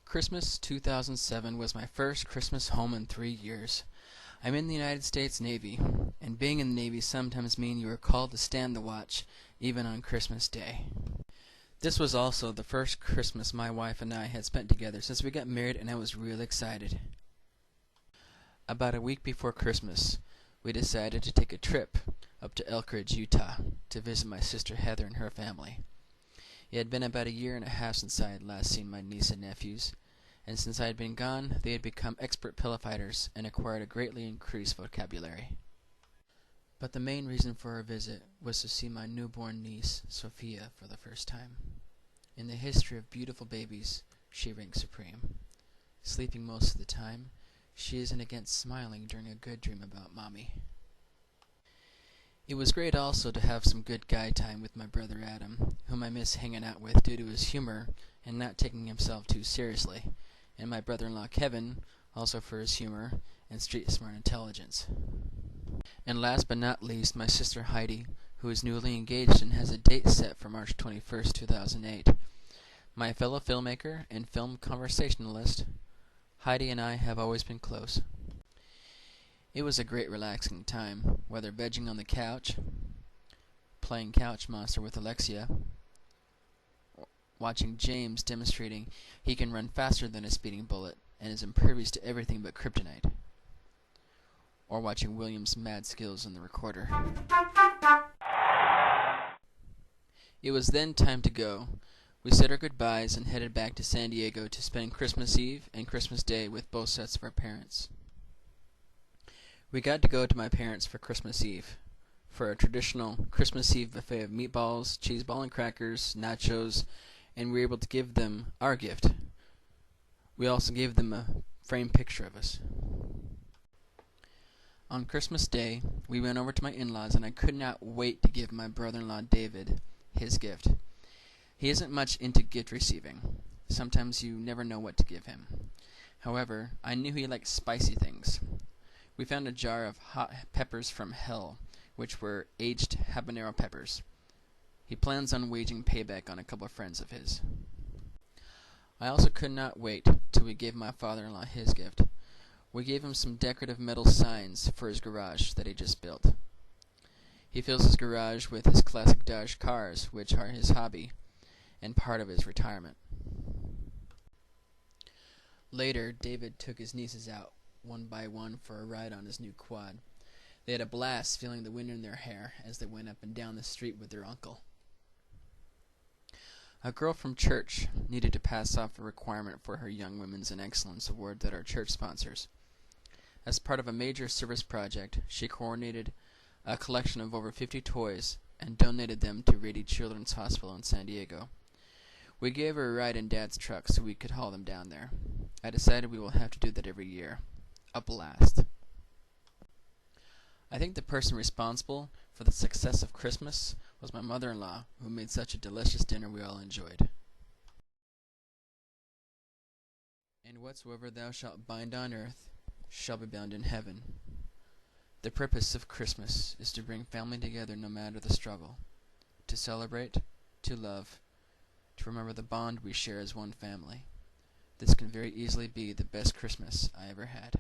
Christmas 2007 was my first Christmas home in 3 years. I'm in the United States Navy, and being in the Navy sometimes means you are called to stand the watch, even on Christmas Day. This was also the first Christmas my wife and I had spent together since we got married, and I was real excited. About a week before Christmas, we decided to take a trip up to Elkridge, Utah, to visit my sister Heather and her family. It had been about a year and a half since I had last seen my niece and nephews, and since I had been gone, they had become expert pillow fighters and acquired a greatly increased vocabulary. But the main reason for our visit was to see my newborn niece, Sophia, for the first time. In the history of beautiful babies, she ranks supreme. Sleeping most of the time, she isn't against smiling during a good dream about Mommy. It was great also to have some good guy time with my brother Adam, whom I miss hanging out with due to his humor and not taking himself too seriously, and my brother-in-law Kevin, also for his humor and street-smart intelligence. And last but not least, my sister Heidi, who is newly engaged and has a date set for March 21st, 2008. My fellow filmmaker and film conversationalist, Heidi and I have always been close. It was a great relaxing time, whether vegging on the couch, playing Couch Monster with Alexia, watching James demonstrating he can run faster than a speeding bullet and is impervious to everything but kryptonite, or watching William's mad skills on the recorder. It was then time to go. We said our goodbyes and headed back to San Diego to spend Christmas Eve and Christmas Day with both sets of our parents. We got to go to my parents for Christmas Eve, for a traditional Christmas Eve buffet of meatballs, cheese ball and crackers, nachos, and we were able to give them our gift. We also gave them a framed picture of us. On Christmas Day, we went over to my in-laws, and I could not wait to give my brother-in-law David his gift. He isn't much into gift receiving. Sometimes you never know what to give him. However, I knew he liked spicy things. We found a jar of hot peppers from hell, which were aged habanero peppers. He plans on waging payback on a couple of friends of his. I also could not wait till we gave my father-in-law his gift. We gave him some decorative metal signs for his garage that he just built. He fills his garage with his classic Dodge cars, which are his hobby and part of his retirement. Later, David took his nieces out one by one for a ride on his new quad. They had a blast feeling the wind in their hair as they went up and down the street with their uncle. A girl from church needed to pass off a requirement for her Young Women's in Excellence Award that our church sponsors. As part of a major service project, she coordinated a collection of over 50 toys and donated them to Rady Children's Hospital in San Diego. We gave her a ride in Dad's truck so we could haul them down there. I decided we will have to do that every year. A blast. I think the person responsible for the success of Christmas was my mother-in-law, who made such a delicious dinner we all enjoyed. And whatsoever thou shalt bind on earth shall be bound in heaven. The purpose of Christmas is to bring family together no matter the struggle, to celebrate, to love, to remember the bond we share as one family. This can very easily be the best Christmas I ever had.